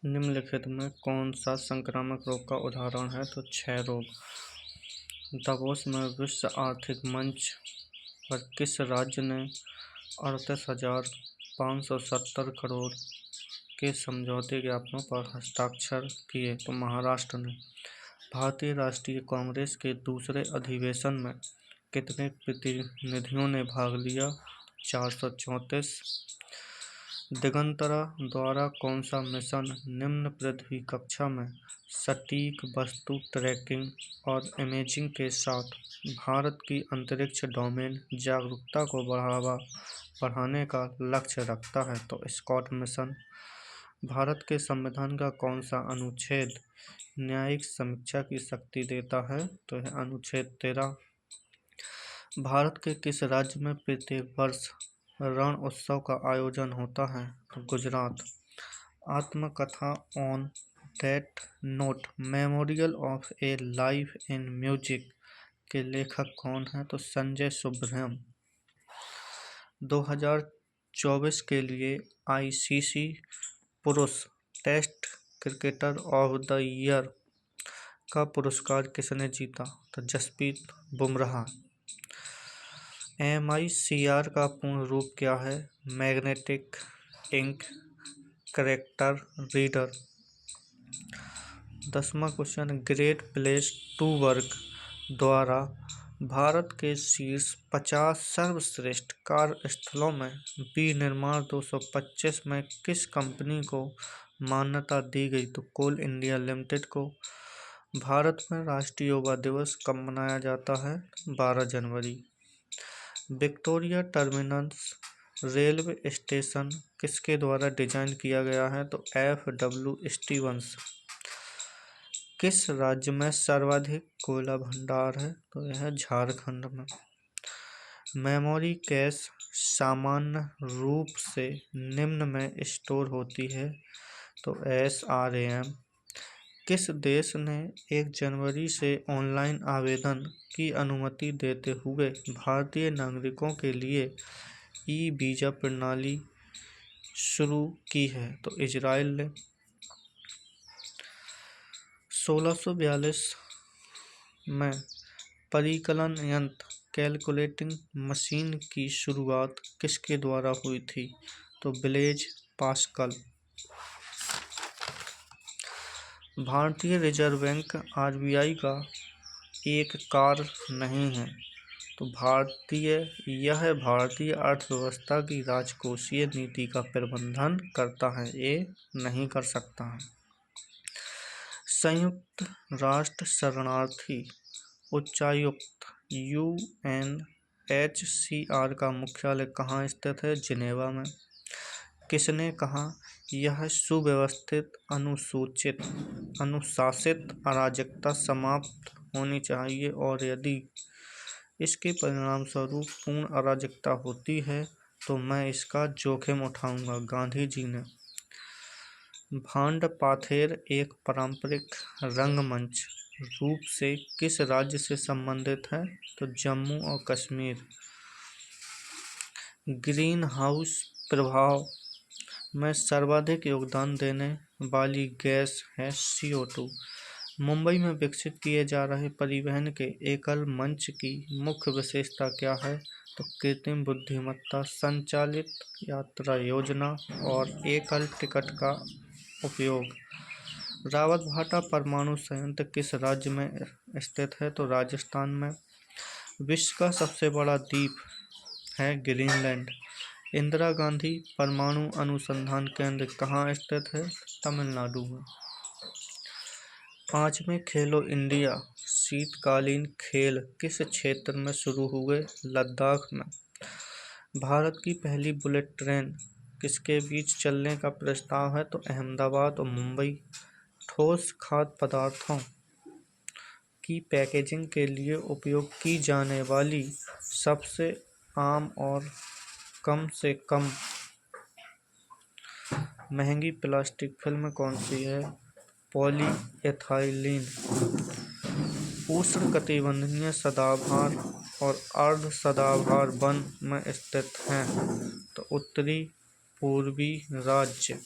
निम्नलिखित में कौन सा संक्रामक रोग का उदाहरण है? तो क्षय रोग। दावोस में विश्व आर्थिक मंच पर किस राज्य ने 38,570 करोड़ के समझौते ज्ञापनों पर हस्ताक्षर किए? तो महाराष्ट्र ने। भारतीय राष्ट्रीय कांग्रेस के दूसरे अधिवेशन में कितने प्रतिनिधियों ने भाग लिया? 434। दिगंतरा द्वारा कौन सा मिशन निम्न पृथ्वी कक्षा में सटीक वस्तु ट्रैकिंग और इमेजिंग के साथ भारत की अंतरिक्ष डोमेन जागरूकता को बढ़ाने का लक्ष्य रखता है? तो स्कॉट मिशन। भारत के संविधान का कौन सा अनुच्छेद न्यायिक समीक्षा की शक्ति देता है? तो यह अनुच्छेद 13। भारत के किस राज्य में प्रत्येक वर्ष रण उत्सव का आयोजन होता है? तो गुजरात। आत्मकथा on that note memorial of A life in music के लेखक कौन है? तो संजय सुब्रमण्यम। 2024 के लिए आईसीसी पुरुष test cricketer of the year का पुरस्कार किसने जीता? तो जसप्रीत बुमराह। MICR का पूर्ण रूप क्या है? Magnetic ink character reader. 10वां question, great place to work द्वारा भारत के शीर्ष 50 सर्वश्रेष्ठ कार्यस्थलों में विनिर्माण 225 में किस कंपनी को मान्यता दी गई? तो कोल इंडिया लिमिटेड को। भारत में राष्ट्रीय युवा दिवस कब मनाया जाता है? 12 जनवरी। विक्टोरिया टर्मिनस रेलवे स्टेशन किसके द्वारा डिजाइन किया गया है? तो FW स्टीवंस। किस राज्य में सर्वाधिक कोयला भंडार है? तो यह झारखंड में। मेमोरी कैश सामान्य रूप से निम्न में स्टोर होती है? तो SRAM। किस देश ने 1 जनवरी से ऑनलाइन आवेदन की अनुमति देते हुए भारतीय नागरिकों के लिए ई-वीजा प्रणाली शुरू की है? तो इजराइल ने। 1642 में परिकलन यंत्र कैलकुलेटिंग मशीन की शुरुआत किसके द्वारा हुई थी? तो ब्लेज पास्कल। भारतीय रिजर्व बैंक RBI का एक कार्य नहीं है, तो यह भारतीय अर्थव्यवस्था की राजकोषीय नीति का प्रबंधन करता है, ये नहीं कर सकता है। संयुक्त राष्ट्र शरणार्थी उच्चायुक्त UNHCR का मुख्यालय कहाँ स्थित है? जिनेवा में। किसने कहा यह सुव्यवस्थित अनुशासित अराजकता समाप्त होनी चाहिए और यदि इसके परिणाम स्वरूप पूर्ण अराजकता होती है तो मैं इसका जोखिम उठाऊंगा? गांधी जी ने। भांड पाथेर एक पारंपरिक रंगमंच रूप से किस राज्य से संबंधित है? तो जम्मू और कश्मीर। ग्रीन हाउस प्रभाव में सर्वाधिक योगदान देने वाली गैस है CO2। मुंबई में विकसित किए जा रहे परिवहन के एकल मंच की मुख्य विशेषता क्या है? तो कृत्रिम बुद्धिमत्ता, संचालित यात्रा योजना और एकल टिकट का उपयोग। रावतभाटा परमाणु संयंत्र किस राज्य में स्थित है? तो राजस्थान में। विश्व का सबसे बड़ा द्वीप है ग्रीनलैंड। इंदिरा गांधी परमाणु अनुसंधान केंद्र कहाँ स्थित है? तमिलनाडु में। 5वें खेलो इंडिया शीतकालीन खेल किस क्षेत्र में शुरू हुए? लद्दाख में। भारत की पहली बुलेट ट्रेन किसके बीच चलने का प्रस्ताव है? तो अहमदाबाद और मुंबई। ठोस खाद्य पदार्थों की पैकेजिंग के लिए उपयोग की जाने वाली सबसे आम और कम से कम महंगी प्लास्टिक फिल्म कौन सी है? पॉलीएथाइलीन। उष्णकटिबंधीय सदाबहार और अर्ध सदाबहार वन में स्थित हैं, तो उत्तरी पूर्वी राज्य।